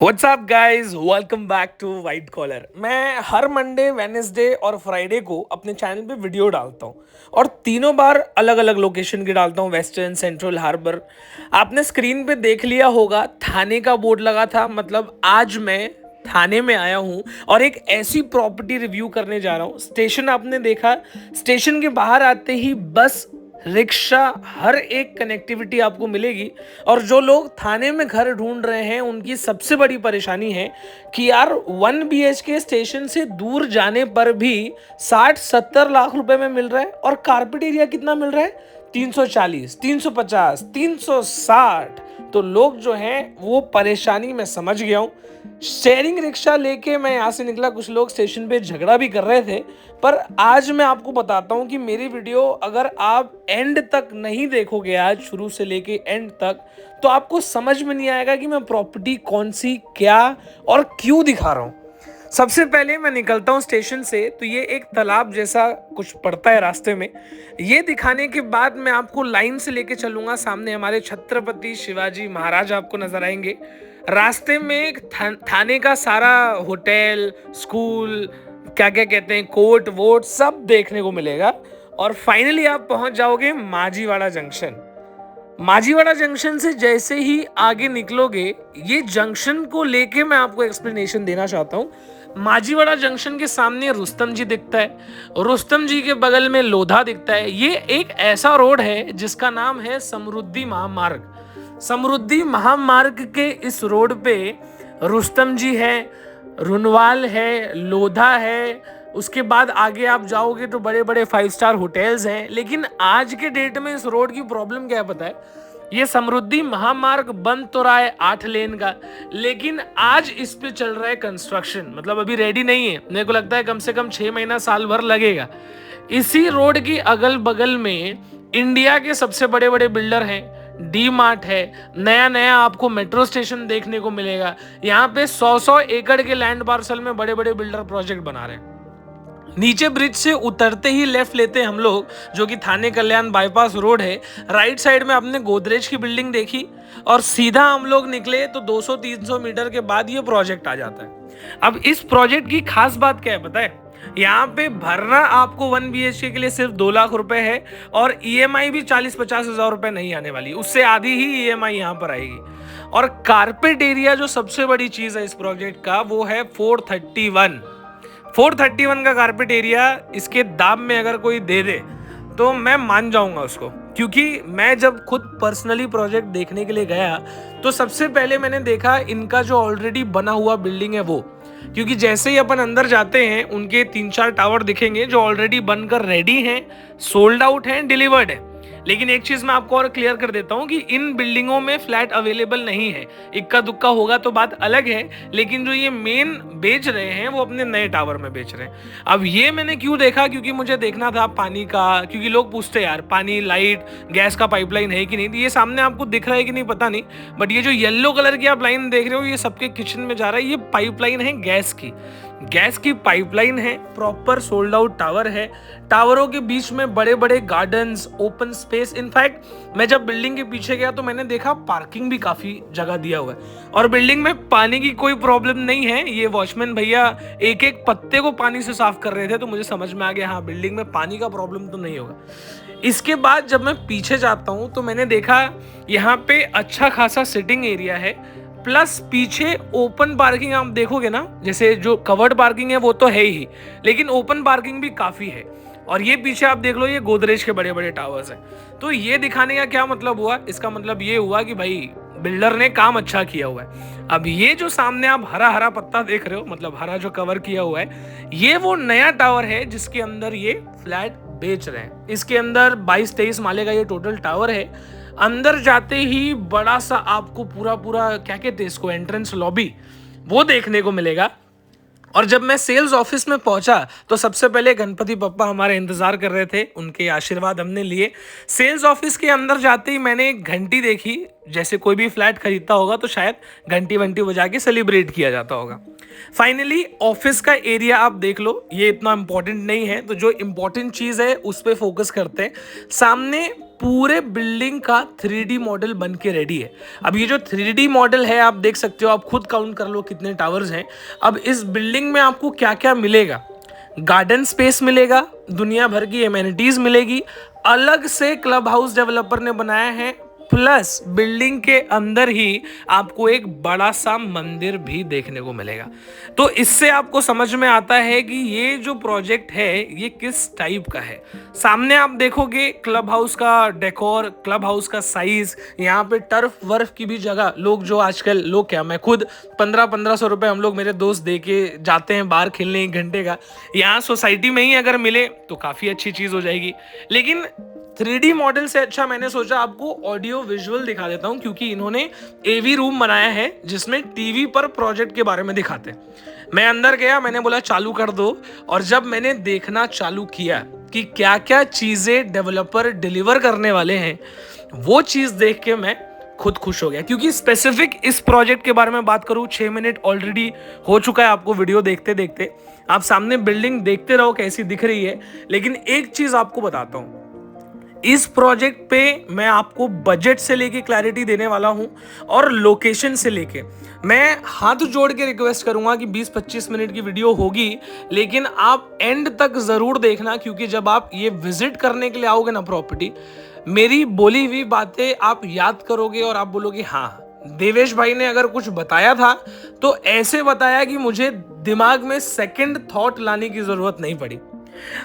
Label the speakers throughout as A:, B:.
A: WhatsApp guys, welcome back to White Collar. मैं हर Monday, Wednesday और फ्राइडे को अपने चैनल पे वीडियो डालता हूँ और तीनों बार अलग अलग लोकेशन की डालता हूँ। Western, Central, Harbour. आपने स्क्रीन पे देख लिया होगा, थाने का बोर्ड लगा था। मतलब आज मैं थाने में आया हूँ और एक ऐसी प्रॉपर्टी रिव्यू करने जा रहा हूँ। स्टेशन आपने देखा, स्टेशन के बाहर आते ही बस, रिक्शा, हर एक कनेक्टिविटी आपको मिलेगी। और जो लोग थाने में घर ढूंढ रहे हैं उनकी सबसे बड़ी परेशानी है कि यार 1 BHK स्टेशन से दूर जाने पर भी 60-70 लाख रुपए में मिल रहा है और कारपेट एरिया कितना मिल रहा है? 340, 350, 360। तो लोग जो हैं वो परेशानी में समझ गया हूँ। शेयरिंग रिक्शा लेके मैं यहाँ से निकला, कुछ लोग स्टेशन पे झगड़ा भी कर रहे थे। पर आज मैं आपको बताता हूँ कि मेरी वीडियो अगर आप एंड तक नहीं देखोगे, आज शुरू से लेके एंड तक, तो आपको समझ में नहीं आएगा कि मैं प्रॉपर्टी कौन सी, क्या और क्यों दिखा रहा हूँ। सबसे पहले मैं निकलता हूँ स्टेशन से, तो ये एक तालाब जैसा कुछ पड़ता है रास्ते में। ये दिखाने के बाद मैं आपको लाइन से लेके चलूंगा। सामने हमारे छत्रपति शिवाजी महाराज आपको नजर आएंगे। रास्ते में एक थाने का सारा होटल, स्कूल, क्या क्या कहते हैं, कोर्ट वोट, सब देखने को मिलेगा। और फाइनली आप पहुंच जाओगे माजीवाड़ा जंक्शन। माजीवाड़ा जंक्शन से जैसे ही आगे निकलोगे, ये जंक्शन को लेके मैं आपको एक्सप्लेनेशन देना चाहता हूँ। माजीवाड़ा जंक्शन के सामने रुस्तम जी दिखता है, रुस्तम जी के बगल में लोधा दिखता है। ये एक ऐसा रोड है जिसका नाम है समृद्धि महामार्ग। समृद्धि महामार्ग के इस रोड पे रुस्तम जी है, रुनवाल है, लोधा है। उसके बाद आगे आप जाओगे तो बड़े बड़े 5 स्टार होटल्स हैं। लेकिन आज के डेट में इस रोड की प्रॉब्लम क्या है पता है? ये समृद्धि महामार्ग बन तो रहा है 8 लेन का, लेकिन आज इस पे चल रहा है कंस्ट्रक्शन। मतलब अभी रेडी नहीं है। मेरे को लगता है कम से कम 6 महीना, साल भर लगेगा। इसी रोड की अगल बगल में इंडिया के सबसे बड़े बड़े बिल्डर हैं। डी मार्ट है, नया नया आपको मेट्रो स्टेशन देखने को मिलेगा। यहाँ पे 100-100 एकड़ के लैंड पार्सल में बड़े बड़े बिल्डर प्रोजेक्ट बना रहे हैं। नीचे ब्रिज से उतरते ही लेफ्ट लेते हैं हम लोग, जो कि थाने कल्याण बाईपास रोड है। राइट साइड में आपने गोदरेज की बिल्डिंग देखी और सीधा हम लोग निकले तो 200-300 मीटर के बाद ये प्रोजेक्ट आ जाता है। अब इस प्रोजेक्ट की खास बात क्या है पता है? यहाँ पे भरना आपको 1 BHK के लिए सिर्फ 2 लाख रुपए है और EMI भी 40-50 हजार रुपए नहीं आने वाली, उससे आधी ही EMI यहाँ पर आएगी। और कारपेट एरिया जो सबसे बड़ी चीज है इस प्रोजेक्ट का, वो है 431 का कारपेट एरिया। इसके दाम में अगर कोई दे दे तो मैं मान जाऊंगा उसको, क्योंकि मैं जब खुद पर्सनली प्रोजेक्ट देखने के लिए गया तो सबसे पहले मैंने देखा इनका जो ऑलरेडी बना हुआ बिल्डिंग है वो। क्योंकि जैसे ही अपन अंदर जाते हैं उनके 3-4 टावर दिखेंगे जो ऑलरेडी बनकर रेडी हैं, सोल्ड आउट हैं, डिलीवर्ड है। लेकिन एक चीज मैं आपको और क्लियर कर देता हूं कि इन बिल्डिंगों में फ्लैट अवेलेबल नहीं है। इक्का दुक्का होगा तो बात अलग है, लेकिन जो ये मेन बेच रहे हैं वो अपने नए टावर में बेच रहे हैं। अब ये मैंने क्यों देखा? क्योंकि मुझे देखना था पानी का, क्योंकि लोग पूछते यार पानी, लाइट, गैस का पाइपलाइन है कि नहीं। ये सामने आपको दिख रहा है कि नहीं पता नहीं, बट ये जो येलो कलर की आप लाइन देख रहे हो ये सबके किचन में जा रहा है। ये पाइपलाइन है गैस की पाइपलाइन है। प्रॉपर सोल्ड आउट टावर है। टावरों के बीच में बड़े बड़े गार्डन्स, ओपन स्पेस। इनफैक्ट मैं जब बिल्डिंग के पीछे गया तो मैंने देखा पार्किंग भी काफी जगह दिया हुआ है। और बिल्डिंग में पानी की कोई प्रॉब्लम नहीं है। ये वॉचमैन भैया एक एक पत्ते को पानी से साफ कर रहे थे, तो मुझे समझ में आ गया हाँ, बिल्डिंग में पानी का प्रॉब्लम तो नहीं होगा। इसके बाद जब मैं पीछे जाता हूं तो मैंने देखा यहाँ पे अच्छा खासा सिटिंग एरिया है, प्लस पीछे ओपन पार्किंग। आप देखोगे ना, जैसे जो कवर्ड पार्किंग है वो तो है ही, लेकिन ओपन पार्किंग भी काफी है। और ये पीछे आप देख लो, ये गोदरेज के बड़े बड़े टावर्स हैं। तो ये दिखाने का क्या मतलब हुआ? इसका मतलब ये हुआ कि भाई बिल्डर ने काम अच्छा किया हुआ है। अब ये जो सामने आप हरा हरा पत्ता देख रहे हो, मतलब हरा जो कवर किया हुआ है, ये वो नया टावर है जिसके अंदर ये फ्लैट बेच रहे हैं। इसके अंदर 22-23 माले का ये टोटल टावर है। अंदर जाते ही बड़ा सा आपको पूरा क्या कहते हैं इसको, एंट्रेंस लॉबी, वो देखने को मिलेगा। और जब मैं सेल्स ऑफिस में पहुंचा तो सबसे पहले गणपति पप्पा हमारे इंतजार कर रहे थे, उनके आशीर्वाद हमने लिए। सेल्स ऑफिस के अंदर जाते ही मैंने एक घंटी देखी जैसे कोई भी फ्लैट खरीदता होगा तो शायद घंटी वंटी बजा के सेलिब्रेट किया जाता होगा। फाइनली ऑफिस का एरिया आप देख लो, ये इतना इंपॉर्टेंट नहीं है, तो जो इंपॉर्टेंट चीज़ है उस पर फोकस करते हैं। सामने पूरे बिल्डिंग का 3D मॉडल बन के रेडी है। अब ये जो 3D मॉडल है आप देख सकते हो, आप खुद काउंट कर लो कितने टावर्स हैं। अब इस बिल्डिंग में आपको क्या क्या मिलेगा, गार्डन स्पेस मिलेगा, दुनिया भर की एमेनिटीज मिलेगी, अलग से क्लब हाउस डेवलपर ने बनाया है, प्लस बिल्डिंग के अंदर ही आपको एक बड़ा सा मंदिर भी देखने को मिलेगा। तो इससे आपको समझ में आता है कि ये जो प्रोजेक्ट है ये किस टाइप का है। सामने आप देखोगे क्लब हाउस का डेकोर, क्लब हाउस का साइज, यहाँ पे टर्फ वर्फ की भी जगह, लोग जो आजकल लोग क्या, मैं खुद 1500 रुपए हम लोग मेरे दोस्त दे के जाते हैं बाहर खेलने 1 घंटे का, यहाँ सोसाइटी में ही अगर मिले तो काफ़ी अच्छी चीज़ हो जाएगी। लेकिन 3D मॉडल से अच्छा मैंने सोचा आपको ऑडियो विजुअल दिखा देता हूं, क्योंकि इन्होंने AV रूम बनाया है जिसमें टीवी पर प्रोजेक्ट के बारे में दिखाते हैं। मैं अंदर गया, मैंने बोला चालू कर दो, और जब मैंने देखना चालू किया कि क्या क्या चीज़ें डेवलपर डिलीवर करने वाले हैं, वो चीज़ देख के मैं खुद खुश हो गया। क्योंकि स्पेसिफिक इस प्रोजेक्ट के बारे में बात करूं, 6 मिनट ऑलरेडी हो चुका है आपको वीडियो देखते देखते, आप सामने बिल्डिंग देखते रहो कैसी दिख रही है। लेकिन एक चीज़ आपको बताता हूँ, इस प्रोजेक्ट पे मैं आपको बजट से लेके क्लैरिटी देने वाला हूं और लोकेशन से लेके। मैं हाथ जोड़ के रिक्वेस्ट करूंगा कि 20-25 मिनट की वीडियो होगी, लेकिन आप एंड तक जरूर देखना, क्योंकि जब आप ये विजिट करने के लिए आओगे ना प्रॉपर्टी, मेरी बोली हुई बातें आप याद करोगे और आप बोलोगे हाँ, देवेश भाई ने अगर कुछ बताया था तो ऐसे बताया कि मुझे दिमाग में सेकंड थॉट लाने की जरूरत नहीं पड़ी।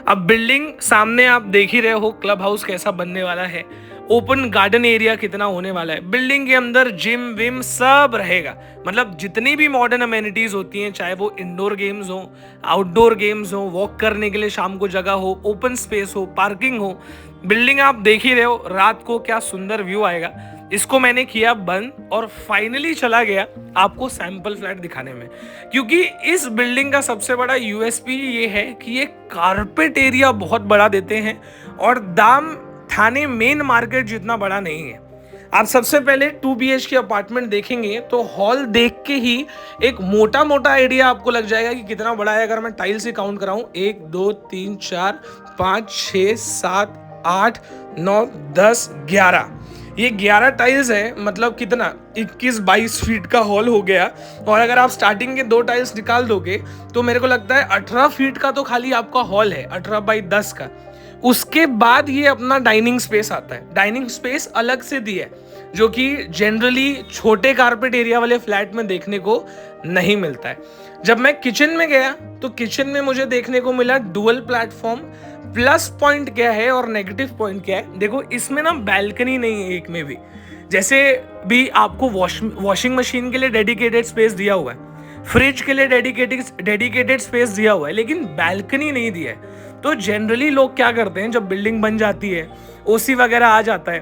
A: अब बिल्डिंग सामने आप देख ही रहे हो, क्लब हाउस कैसा बनने वाला है, ओपन गार्डन एरिया कितना होने वाला है, बिल्डिंग के अंदर जिम विम सब रहेगा। मतलब जितनी भी मॉडर्न अमेनिटीज होती हैं, चाहे वो इंडोर गेम्स हो, आउटडोर गेम्स हो, वॉक करने के लिए शाम को जगह हो, ओपन स्पेस हो, पार्किंग हो, बिल्डिंग आप देख ही रहे हो। रात को क्या सुंदर व्यू आएगा। इसको मैंने किया बंद और फाइनली चला गया आपको सैंपल फ्लैट दिखाने में, क्योंकि इस बिल्डिंग का सबसे बड़ा यूएसपी ये है कि ये कारपेट एरिया बहुत बड़ा देते हैं और दाम थाने मेन मार्केट जितना बड़ा नहीं है। आप सबसे पहले 2 BHK अपार्टमेंट देखेंगे तो हॉल देख के ही एक मोटा मोटा आइडिया आपको लग जाएगा कि कितना बड़ा है। अगर मैं टाइल से काउंट कराऊं, 1 2 3 4 5 6 7 8 9 10 11, ये 11 टाइल्स है। मतलब कितना 21-22 फीट का हॉल हो गया। और अगर आप स्टार्टिंग के 2 टाइल्स निकाल दोगे तो मेरे को लगता है 18 फीट का तो खाली आपका हॉल है, 18x10 का। उसके बाद ये अपना डाइनिंग स्पेस आता है। डाइनिंग स्पेस अलग से दिया है, जो कि जनरली छोटे कारपेट एरिया वाले फ्लैट में देखने को नहीं मिलता है। जब मैं किचन में गया तो किचन में मुझे देखने को मिला डुअल प्लेटफॉर्म। प्लस पॉइंट क्या है और नेगेटिव पॉइंट क्या है, देखो इसमें ना बैल्कनी नहीं है एक में भी। जैसे भी आपको वॉशिंग मशीन के लिए डेडिकेटेड स्पेस दिया हुआ है, फ्रिज के लिए डेडिकेटेड स्पेस दिया हुआ है, लेकिन बैल्कनी नहीं दिया है। तो जनरली लोग क्या करते हैं, जब बिल्डिंग बन जाती है, ओसी वगैरह आ जाता है,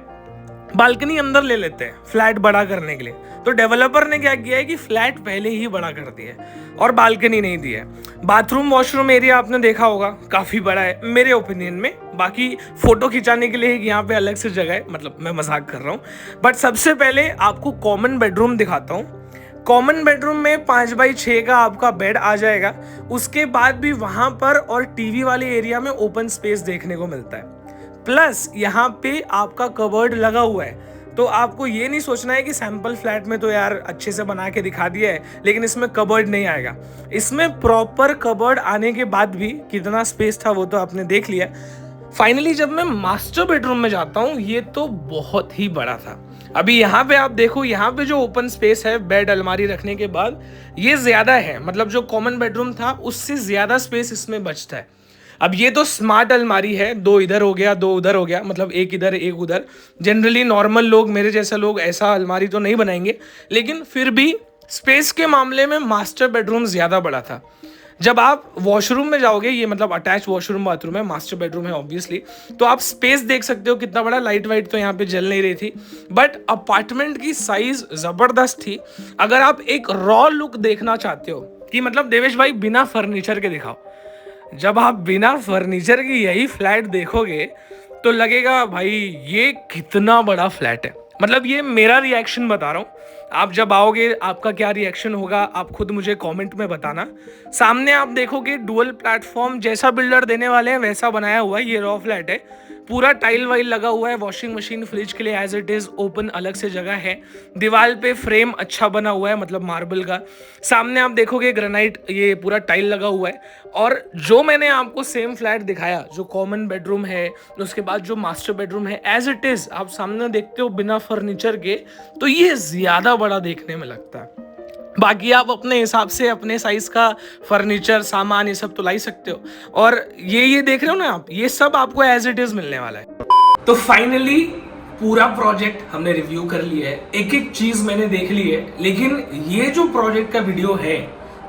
A: बालकनी अंदर ले लेते हैं फ्लैट बड़ा करने के लिए। तो डेवलपर ने क्या किया है कि फ्लैट पहले ही बड़ा कर दिया है और बालकनी नहीं दी है। बाथरूम वॉशरूम एरिया आपने देखा होगा, काफ़ी बड़ा है मेरे ओपिनियन में। बाकी फोटो खिंचाने के लिए यहाँ पे अलग से जगह है, मतलब मैं मजाक कर रहा हूँ। बट सबसे पहले आपको कॉमन बेडरूम दिखाता हूँ। कॉमन बेडरूम में 5x6 का आपका बेड आ जाएगा। उसके बाद भी वहाँ पर और टीवी वाले एरिया में ओपन स्पेस देखने को मिलता है। प्लस यहाँ पे आपका कबर्ड लगा हुआ है। तो आपको ये नहीं सोचना है कि सैंपल फ्लैट में तो यार अच्छे से बना के दिखा दिया है लेकिन इसमें कबर्ड नहीं आएगा। इसमें प्रॉपर कबर्ड आने के बाद भी कितना स्पेस था वो तो आपने देख लिया। फाइनली जब मैं मास्टर बेडरूम में जाता हूँ, ये तो बहुत ही बड़ा था। अभी यहाँ पे आप देखो, यहाँ पे जो ओपन स्पेस है बेड अलमारी रखने के बाद, ये ज्यादा है। मतलब जो कॉमन बेडरूम था उससे ज्यादा स्पेस इसमें बचता है। अब ये तो स्मार्ट अलमारी है, 2 इधर हो गया 2 उधर हो गया, मतलब एक इधर एक उधर। जनरली नॉर्मल लोग, मेरे जैसे लोग ऐसा अलमारी तो नहीं बनाएंगे, लेकिन फिर भी स्पेस के मामले में मास्टर बेडरूम ज़्यादा बड़ा था। जब आप वॉशरूम में जाओगे, ये मतलब अटैच वॉशरूम बाथरूम है, मास्टर बेडरूम है ऑब्वियसली, तो आप स्पेस देख सकते हो कितना बड़ा। लाइट वाइट तो यहाँ पे जल नहीं रही थी, बट अपार्टमेंट की साइज ज़बरदस्त थी। अगर आप एक रॉ लुक देखना चाहते हो कि मतलब देवेश भाई बिना फर्नीचर के दिखाओ, जब आप बिना फर्नीचर की यही फ्लैट देखोगे तो लगेगा भाई ये कितना बड़ा फ्लैट है। मतलब ये मेरा रिएक्शन बता रहा हूँ। आप जब आओगे आपका क्या रिएक्शन होगा आप खुद मुझे कमेंट में बताना। सामने आप देखोगे डुअल प्लेटफॉर्म जैसा बिल्डर देने वाले हैं वैसा बनाया हुआ है। ये रॉ फ्लैट है, पूरा टाइल वाइल लगा हुआ है, वॉशिंग मशीन फ्रिज के लिए एज इट इज ओपन अलग से जगह है। दीवार पे फ्रेम अच्छा बना हुआ है, मतलब मार्बल का। सामने आप देखोगे ग्रेनाइट, ये पूरा टाइल लगा हुआ है। और जो मैंने आपको सेम फ्लैट दिखाया, जो कॉमन बेडरूम है, उसके बाद जो मास्टर बेडरूम है, एज इट इज आप सामने देखते हो बिना फर्नीचर के, तो ये ज्यादा बड़ा देखने में लगता है। बाकी आप अपने हिसाब से अपने साइज का फर्नीचर सामान ये सब तो ला ही सकते हो। और ये देख रहे हो ना आप, ये सब आपको एज इट इज मिलने वाला है। तो फाइनली पूरा प्रोजेक्ट हमने रिव्यू कर लिया है, एक एक चीज मैंने देख ली है। लेकिन ये जो प्रोजेक्ट का वीडियो है,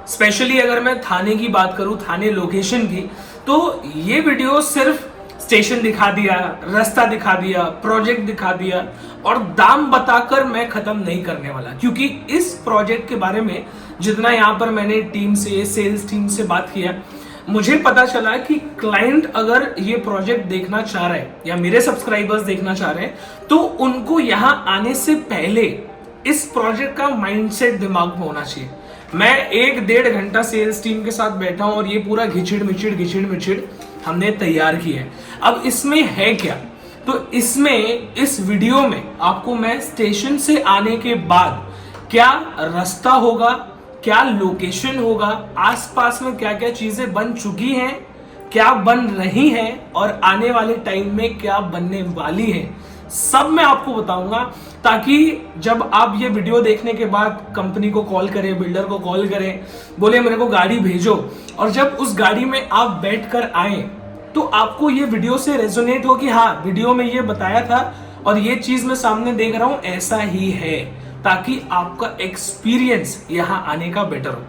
A: स्पेशली अगर मैं थाने की बात करूं, थाने लोकेशन की, तो ये वीडियो सिर्फ स्टेशन दिखा दिया, रास्ता दिखा दिया, प्रोजेक्ट दिखा दिया और दाम बताकर मैं खत्म नहीं करने वाला। क्योंकि इस प्रोजेक्ट के बारे में जितना यहाँ पर मैंने टीम से, सेल्स टीम से बात किया, मुझे पता चला कि क्लाइंट अगर ये प्रोजेक्ट देखना चाह रहा है या मेरे सब्सक्राइबर्स देखना चाह रहे हैं, तो उनको यहाँ आने से पहले इस प्रोजेक्ट का माइंडसेट दिमाग में होना चाहिए। मैं 1-1.5 घंटा सेल्स टीम के साथ बैठा हूं और ये पूरा घिचिड़ मिचिड़ हमने तैयार किया है। अब इसमें है क्या, तो इसमें इस वीडियो में आपको मैं स्टेशन से आने के बाद क्या रास्ता होगा, क्या लोकेशन होगा, आसपास में क्या क्या चीजें बन चुकी हैं, क्या बन रही हैं और आने वाले टाइम में क्या बनने वाली है, सब मैं आपको बताऊंगा। ताकि जब आप ये वीडियो देखने के बाद कंपनी को कॉल करें, बिल्डर को कॉल करें, बोले मेरे को गाड़ी भेजो, और जब उस गाड़ी में आप बैठकर आए तो आपको ये वीडियो से रेजोनेट हो कि हाँ, वीडियो में ये बताया था और ये चीज मैं सामने देख रहा हूं, ऐसा ही है। ताकि आपका एक्सपीरियंस यहाँ आने का बेटर हो।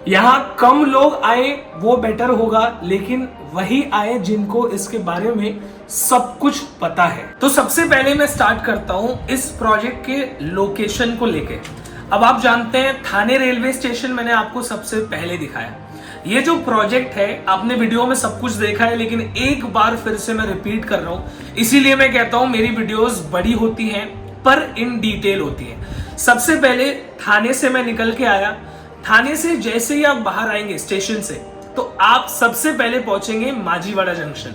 A: यहाँ कम लोग आए वो बेटर होगा, लेकिन वही आए जिनको इसके बारे में सब कुछ पता है। तो सबसे पहले मैं स्टार्ट करता हूं इस प्रोजेक्ट के लोकेशन को लेके। अब आप जानते हैं थाने रेलवे स्टेशन मैंने आपको सबसे पहले दिखाया। ये जो प्रोजेक्ट है आपने वीडियो में सब कुछ देखा है, लेकिन एक बार फिर से मैं रिपीट कर रहा हूं। इसीलिए मैं कहता हूं मेरी वीडियोस बड़ी होती हैं पर इन डिटेल होती है। सबसे पहले थाने से मैं निकल के आया। थाने से जैसे ही आप बाहर आएंगे स्टेशन से, तो आप सबसे पहले पहुंचेंगे माजीवाड़ा जंक्शन।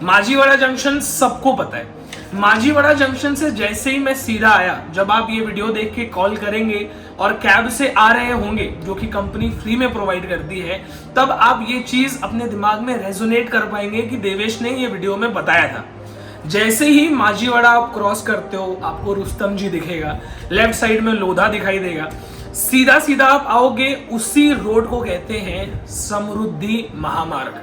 A: माजीवाड़ा जंक्शन सबको पता है। माजीवाड़ा जंक्शन से जैसे ही मैं सीधा आया, जब आप ये वीडियो देख के कॉल करेंगे और कैब से आ रहे होंगे जो कि कंपनी फ्री में प्रोवाइड करती है, तब आप ये चीज अपने दिमाग में रेजोनेट कर पाएंगे कि देवेश ने ये वीडियो में बताया था। जैसे ही माजीवाड़ा आप क्रॉस करते हो, आपको रुस्तम जी दिखेगा, लेफ्ट साइड में लोधा दिखाई देगा। सीधा सीधा आप आओगे, उसी रोड को कहते हैं समृद्धि महामार्ग।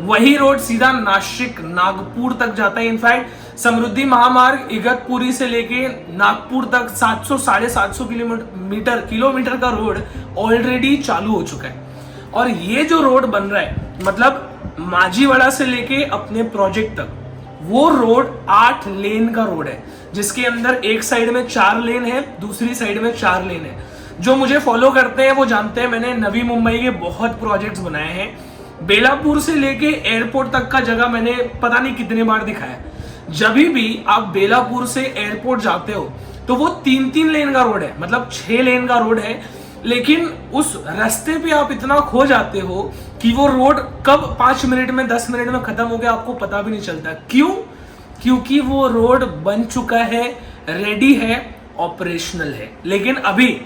A: वही रोड सीधा नासिक नागपुर तक जाता है। इनफैक्ट समृद्धि महामार्ग इगतपुरी से लेके नागपुर तक 700-750 किलोमीटर का रोड ऑलरेडी चालू हो चुका है। और ये जो रोड बन रहा है, मतलब माजीवाड़ा से लेके अपने प्रोजेक्ट तक, वो रोड 8 लेन का रोड है, जिसके अंदर एक साइड में 4 लेन है, दूसरी साइड में 4 लेन है। जो मुझे फॉलो करते हैं वो जानते हैं मैंने नवी मुंबई के बहुत प्रोजेक्ट्स बनाए हैं। बेलापुर से लेके एयरपोर्ट तक का जगह मैंने पता नहीं कितने बार दिखाया। जब भी आप बेलापुर से एयरपोर्ट जाते हो तो वो 3-3 लेन का रोड है, मतलब 6 लेन का रोड है। लेकिन उस रास्ते पे आप इतना खो जाते हो कि वो रोड कब 5 मिनट में 10 मिनट में खत्म हो गया आपको पता भी नहीं चलता। क्यों? क्योंकि वो रोड बन चुका है, रेडी है, ऑपरेशनल है। लेकिन अभी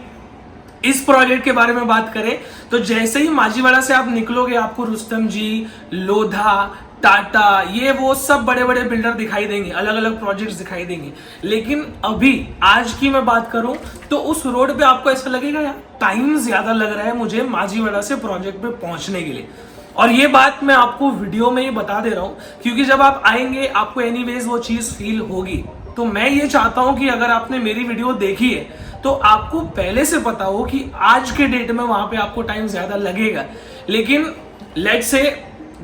A: इस प्रोजेक्ट के बारे में बात करें तो जैसे ही माजीवाड़ा से आप निकलोगे, आपको रुस्तम जी, लोधा, टाटा, ये वो सब बड़े बड़े बिल्डर दिखाई देंगे, अलग अलग प्रोजेक्ट्स दिखाई देंगे। लेकिन अभी आज की मैं बात करूं तो उस रोड पे आपको ऐसा लगेगा यार टाइम ज्यादा लग रहा है मुझे माजीवाड़ा से प्रोजेक्ट पे पहुंचने के लिए। और ये बात मैं आपको वीडियो में ही बता दे रहा हूं, क्योंकि जब आप आएंगे आपको एनीवेज वो चीज फील होगी। तो मैं ये चाहता हूं कि अगर आपने मेरी वीडियो देखी है तो आपको पहले से पता हो कि आज के डेट में वहां पे आपको टाइम ज्यादा लगेगा। लेकिन लेट्स से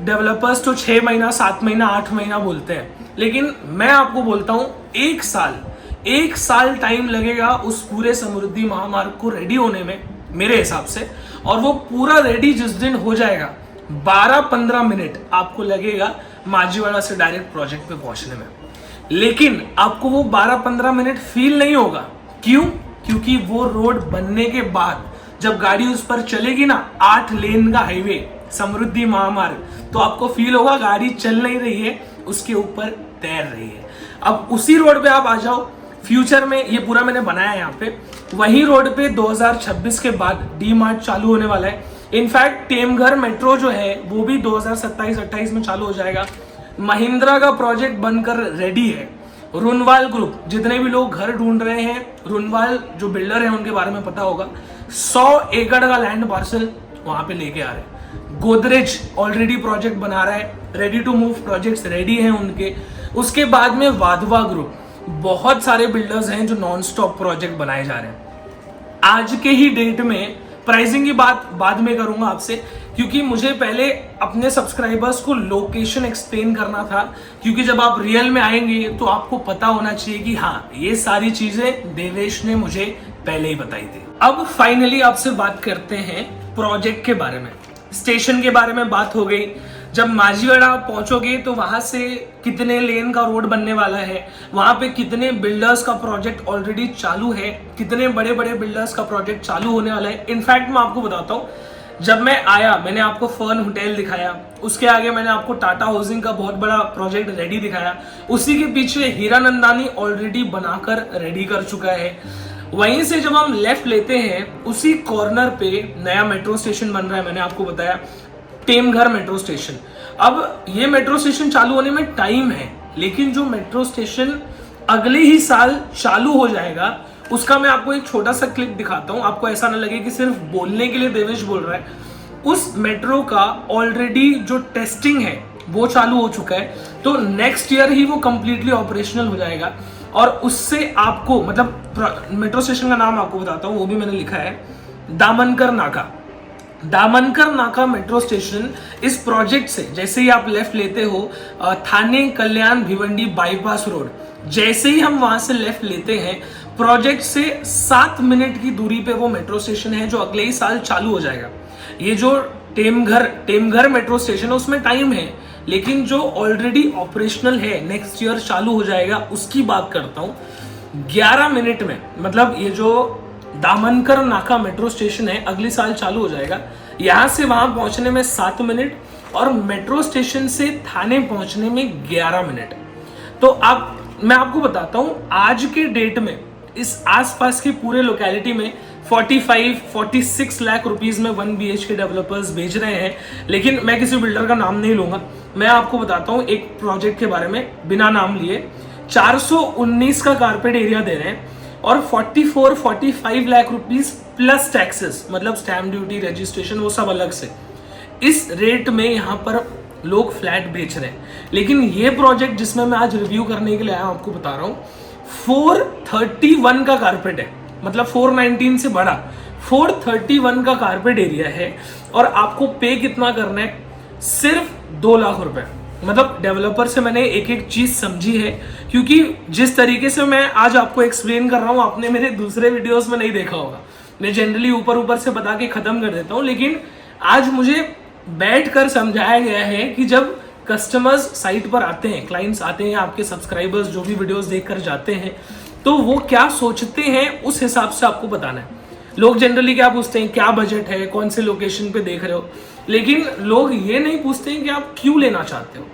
A: डेवलपर्स तो 6 महीना, 7 महीना, 8 महीना बोलते हैं, लेकिन मैं आपको बोलता हूं 1 साल टाइम लगेगा उस पूरे समृद्धि महामार्ग को रेडी होने में मेरे हिसाब से। और वो पूरा रेडी जिस दिन हो जाएगा, 12-15 मिनट आपको लगेगा माजीवाड़ा से डायरेक्ट प्रोजेक्ट पे पहुंचने में। लेकिन आपको वो 12-15 मिनट फील नहीं होगा। क्यों? क्योंकि वो रोड बनने के बाद जब गाड़ी उस पर चलेगी ना, 8 लेन का हाईवे, समृद्धि महामार्ग, तो आपको फील होगा गाड़ी चल नहीं रही है, उसके ऊपर तैर रही है। अब उसी रोड पे आप आ जाओ, फ्यूचर में ये पूरा मैंने बनाया है यहाँ पे, वही रोड पे 2026 के बाद डी मार्ट चालू होने वाला है। इनफैक्ट टेमघर मेट्रो जो है वो भी 2027-28 में चालू हो जाएगा। महिंद्रा का प्रोजेक्ट बनकर रेडी है। रुनवाल ग्रुप, जितने भी लोग घर ढूंढ रहे हैं, रुनवाल जो बिल्डर है उनके बारे में पता होगा, 100 एकड़ का लैंड पार्सल वहां पे लेके आ रहे हैं। गोदरेज ऑलरेडी प्रोजेक्ट बना रहा है, ready to move projects ready हैं उनके। उसके बाद में वाधवा ग्रुप, बहुत सारे बिल्डर्स हैं जो नॉन स्टॉप प्रोजेक्ट बनाए जा रहे हैं। आज के ही डेट में प्राइसिंग की बात बाद में करूंगा आपसे, क्योंकि मुझे पहले अपने सब्सक्राइबर्स को लोकेशन एक्सप्लेन करना था, क्योंकि जब आप रियल में आएंगे तो आपको पता होना चाहिए कि हाँ, ये सारी चीजें देवेश ने मुझे पहले ही बताई थी। अब फाइनली आपसे बात करते हैं प्रोजेक्ट के बारे में। स्टेशन के बारे में बात हो गई। जब माझीवाड़ा पहुंचोगे तो वहां से कितने लेन का रोड बनने वाला है, वहां पे कितने बिल्डर्स का प्रोजेक्ट ऑलरेडी चालू है, कितने बड़े बड़े बिल्डर्स का प्रोजेक्ट चालू होने वाला है। इनफैक्ट मैं आपको बताता हूँ, जब मैं आया मैंने आपको फर्न होटल दिखाया, उसके आगे मैंने आपको टाटा हाउसिंग का बहुत बड़ा प्रोजेक्ट रेडी दिखाया, उसी के पीछे हीरानंदानी ऑलरेडी बनाकर रेडी कर चुका है। वहीं से जब हम लेफ्ट लेते हैं, उसी कॉर्नर पे नया मेट्रो स्टेशन बन रहा है, मैंने आपको बताया, टेमघर मेट्रो स्टेशन। अब ये मेट्रो स्टेशन चालू होने में टाइम है, लेकिन जो मेट्रो स्टेशन अगले ही साल चालू हो जाएगा, उसका मैं आपको एक छोटा सा क्लिप दिखाता हूं, आपको ऐसा ना लगे कि सिर्फ बोलने के लिए देवेश बोल रहा है। उस मेट्रो का ऑलरेडी जो टेस्टिंग है वो चालू हो चुका है, तो नेक्स्ट ईयर ही वो कंप्लीटली ऑपरेशनल हो जाएगा। और उससे आपको, मतलब मेट्रो स्टेशन का नाम आपको बताता हूँ, वो भी मैंने लिखा है, दामनकर नाका। दामनकर नाका मेट्रो स्टेशन इस प्रोजेक्ट से जैसे ही आप लेफ्ट लेते हो, थाने कल्याण भिवंडी बाईपास रोड, जैसे ही हम वहां से लेफ्ट लेते हैं, प्रोजेक्ट से 7 मिनट की दूरी पे वो मेट्रो स्टेशन है, जो अगले ही साल चालू हो जाएगा। ये जो टेमघर मेट्रो स्टेशन है उसमें टाइम है, लेकिन जो ऑलरेडी ऑपरेशनल है, नेक्स्ट ईयर चालू हो जाएगा, उसकी बात करता हूँ। 11 मिनट में, मतलब ये जो दामनकर नाका मेट्रो स्टेशन है अगले साल चालू हो जाएगा। यहां से वहां पहुंचने में 7 मिनट और मेट्रो स्टेशन से थाने पहुंचने में 11 मिनट। तो मैं आपको बताता हूं, आज के डेट में इस आसपास के पूरे लोकेलिटी में 45-46 लाख रुपीस में 1 BHK डेवलपर्स भेज रहे हैं। लेकिन मैं किसी बिल्डर का नाम नहीं लूंगा, मैं आपको बताता हूं एक प्रोजेक्ट के बारे में बिना नाम लिए। 419 का कारपेट एरिया दे रहे हैं और 44-45 लाख रुपीस प्लस टैक्सेस, मतलब स्टैम्प ड्यूटी, रजिस्ट्रेशन, वो सब अलग से। इस रेट में यहाँ पर लोग फ्लैट बेच रहे हैं। लेकिन ये प्रोजेक्ट जिसमें मैं आज रिव्यू करने के लिए आया, आपको बता रहा हूँ, 431 का कारपेट है, मतलब 419 से बड़ा 431 का कारपेट एरिया है। और आपको पे कितना करना है? सिर्फ 2 लाख रुपए। मतलब डेवलपर से मैंने एक एक चीज समझी है, क्योंकि जिस तरीके से मैं आज आपको एक्सप्लेन कर रहा हूँ, आपने मेरे दूसरे वीडियोस में नहीं देखा होगा। मैं जनरली ऊपर से बता के खत्म कर देता हूँ, लेकिन आज मुझे बैठकर समझाया गया है कि जब कस्टमर्स साइट पर आते हैं, क्लाइंट्स आते हैं, आपके सब्सक्राइबर्स जो भी वीडियोस देखकर जाते हैं, तो वो क्या सोचते हैं उस हिसाब से आपको बताना है। लोग जनरली क्या पूछते हैं, क्या बजट है, कौन से लोकेशन पे देख रहे हो, लेकिन लोग ये नहीं पूछते हैं कि आप क्यों लेना चाहते हो।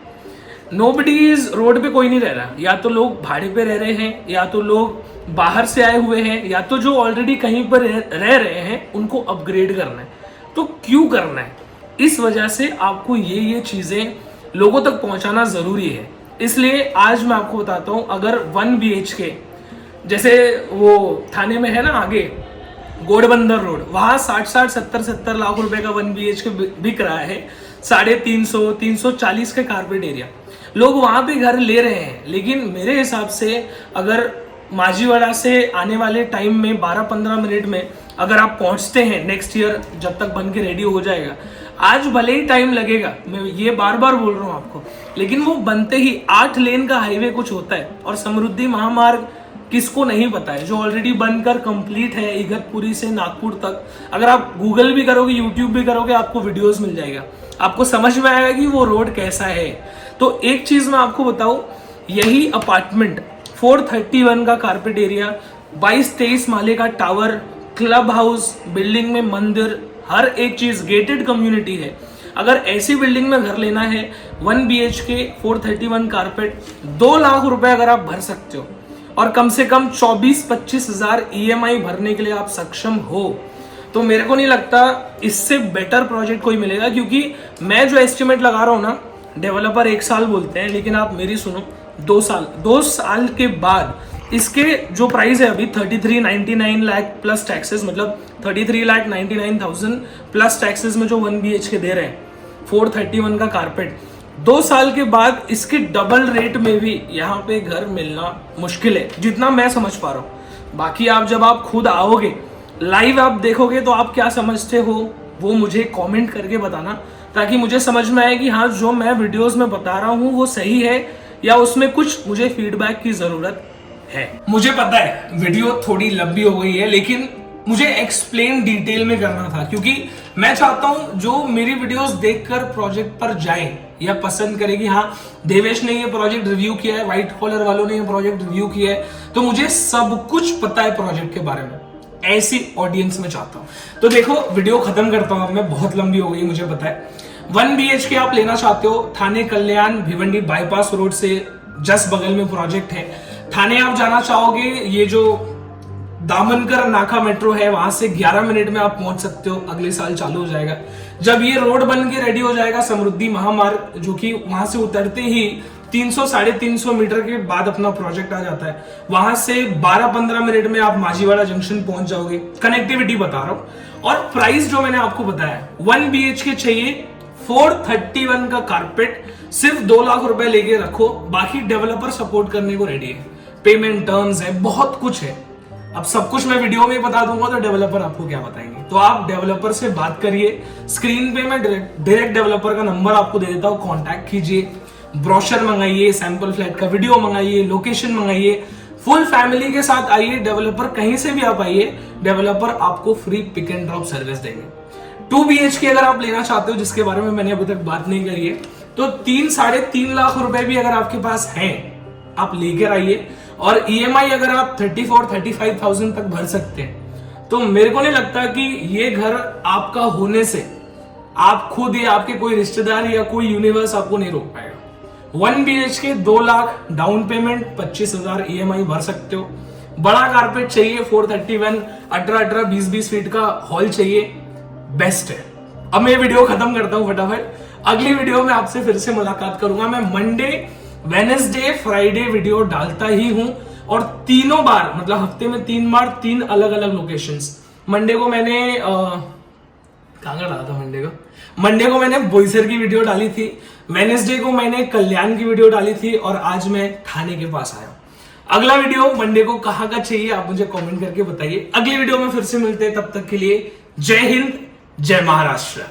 A: नोबडी इज रोड पे कोई नहीं रह रहा, या तो लोग भाड़े पे रह रहे हैं, या तो लोग बाहर से आए हुए हैं, या तो जो ऑलरेडी कहीं पर रह रहे हैं उनको अपग्रेड करना है। तो क्यों करना है? इस वजह से आपको ये चीजें लोगों तक पहुंचाना जरूरी है। इसलिए आज मैं आपको बताता हूं, अगर 1 BHK जैसे वो थाने में है ना आगे गोडबंदर रोड, वहां 60-70 लाख रुपए का 1 BHK बिक रहा है, 350-340 का कारपेट एरिया, लोग वहां पे घर ले रहे हैं। लेकिन मेरे हिसाब से अगर माझीवाड़ा से आने वाले टाइम में 12-15 मिनट में अगर आप पहुंचते हैं, नेक्स्ट ईयर जब तक बन के रेडी हो जाएगा, आज भले ही टाइम लगेगा, मैं ये बार बार बोल रहा हूँ आपको, लेकिन वो बनते ही 8 लेन का हाईवे कुछ होता है। और समृद्धि महामार्ग किसको नहीं पता है, जो ऑलरेडी बनकर कंप्लीट है इगतपुरी से नागपुर तक। अगर आप गूगल भी करोगे, यूट्यूब भी करोगे, आपको वीडियोस मिल जाएगा, आपको समझ में आएगा कि वो रोड कैसा है। तो एक चीज मैं आपको बताऊं, यही अपार्टमेंट 431 का कारपेट एरिया, 22-23 माले का टावर, क्लब हाउस, बिल्डिंग में मंदिर, हर एक चीज गेटेड कम्युनिटी है। अगर ऐसी बिल्डिंग में घर लेना है 1 BHK 431 कारपेट 2 लाख रुपए अगर आप भर सकते हो और कम से कम 24-25 हजार EMI भरने के लिए आप सक्षम हो, तो मेरे को नहीं लगता इससे बेटर प्रोजेक्ट कोई मिलेगा। क्योंकि मैं जो एस्टिमेट लगा रहा हूं ना, डेवलपर 1 साल बोलते हैं, लेकिन आप मेरी सुनो, 2 साल के बाद इसके जो प्राइस है अभी 3399 लाख प्लस टैक्सेस, मतलब 33,99,000 प्लस टैक्सेस में जो 1 BHK दे रहे हैं 431 का कारपेट, 2 साल के बाद इसके डबल रेट में भी यहाँ पे घर मिलना मुश्किल है, जितना मैं समझ पा रहा हूँ। बाकी आप जब आप खुद आओगे, लाइव आप देखोगे, तो आप क्या समझते हो वो मुझे कमेंट करके बताना, ताकि मुझे समझ में आए कि हाँ जो मैं वीडियोस में बता रहा हूँ वो सही है या उसमें कुछ मुझे फीडबैक की जरूरत है। मुझे पता है वीडियो थोड़ी लंबी हो गई है, लेकिन मुझे एक्सप्लेन डिटेल में करना था, क्योंकि मैं चाहता हूं जो मेरी वीडियोस देखकर प्रोजेक्ट पर जाए या पसंद करे कि हाँ देवेश ने ये प्रोजेक्ट रिव्यू किया है, व्हाइट कॉलर वालों ने ये प्रोजेक्ट रिव्यू किया है, तो मुझे सब कुछ पता है प्रोजेक्ट के बारे में। ऐसी ऑडियंस में चाहता हूं। तो देखो वीडियो खत्म करता हूं, अब मैं बहुत लंबी हो गई मुझे पता है। 1 BHK आप लेना चाहते हो, थाने कल्याण भिवंडी बाईपास रोड से जस्ट बगल में प्रोजेक्ट है। थाने आप जाना चाहोगे, ये जो दामनकर नाका मेट्रो है वहां से 11 मिनट में आप पहुंच सकते हो। अगले साल चालू हो जाएगा, जब ये रोड बन के रेडी हो जाएगा समृद्धि महामार्ग, जो कि वहां से उतरते ही 300-350 मीटर के बाद अपना प्रोजेक्ट आ जाता है, वहां से 12-15 मिनट में आप माझीवाड़ा जंक्शन पहुंच जाओगे। कनेक्टिविटी बता रहा हूं। और प्राइस जो मैंने आपको बताया 1 BHK चाहिए 431 का कारपेट, सिर्फ 2 लाख रुपए लेके रखो, बाकी डेवलपर सपोर्ट करने को रेडी है, पेमेंट टर्म्स है, बहुत कुछ है। अब सब कुछ मैं वीडियो में बता दूंगा तो डेवलपर आपको क्या बताएंगे, तो आप डेवलपर से बात करिए। स्क्रीन पे मैं डायरेक्ट डेवलपर का नंबर आपको दे देता हूं, कांटेक्ट कीजिए, ब्रोशर मंगाइए, सैंपल फ्लैट का वीडियो मंगाइए, लोकेशन मंगाइए, फुल फैमिली के साथ आइए। डेवलपर कहीं से भी आप आइए, डेवलपर आपको free pick and drop service देंगे। 2 BHK अगर आप लेना चाहते हो, जिसके बारे में मैंने अभी तक बात नहीं करी है, तो 3-3.5 लाख रुपए भी अगर आपके पास है, आप लेकर आइए। और EMI अगर आप 34-35,000 तक भर सकते हैं, तो मेरे को नहीं लगता कि ये घर आपका होने से आप खुद या आपके कोई रिश्तेदार या कोई यूनिवर्स आपको नहीं रोक पाएगा। 1 BHK 2 lakh down payment, 25,000 EMI भर सकते हो। बड़ा कारपेट चाहिए 431, 18-18, 20-20 फीट का हॉल चाहिए, बेस्ट है। अब मैं वीडियो खत्म करता हूं फटाफट। अगली वीडियो में आपसे फिर से मुलाकात करूंगा। मैं मंडे, वेडनेसडे, फ्राइडे वीडियो डालता ही हूं, और तीनों बार, मतलब हफ्ते में 3 बार 3 अलग अलग लोकेशंस। मंडे को मैंने कहां डाला था, मंडे को मैंने बोईसर की वीडियो डाली थी, वेडनेसडे को मैंने कल्याण की वीडियो डाली थी, और आज मैं थाने के पास आया हूं। अगला वीडियो मंडे को कहां का चाहिए आप मुझे कमेंट करके बताइए। अगली वीडियो में फिर से मिलते हैं, तब तक के लिए जय हिंद, जय महाराष्ट्र।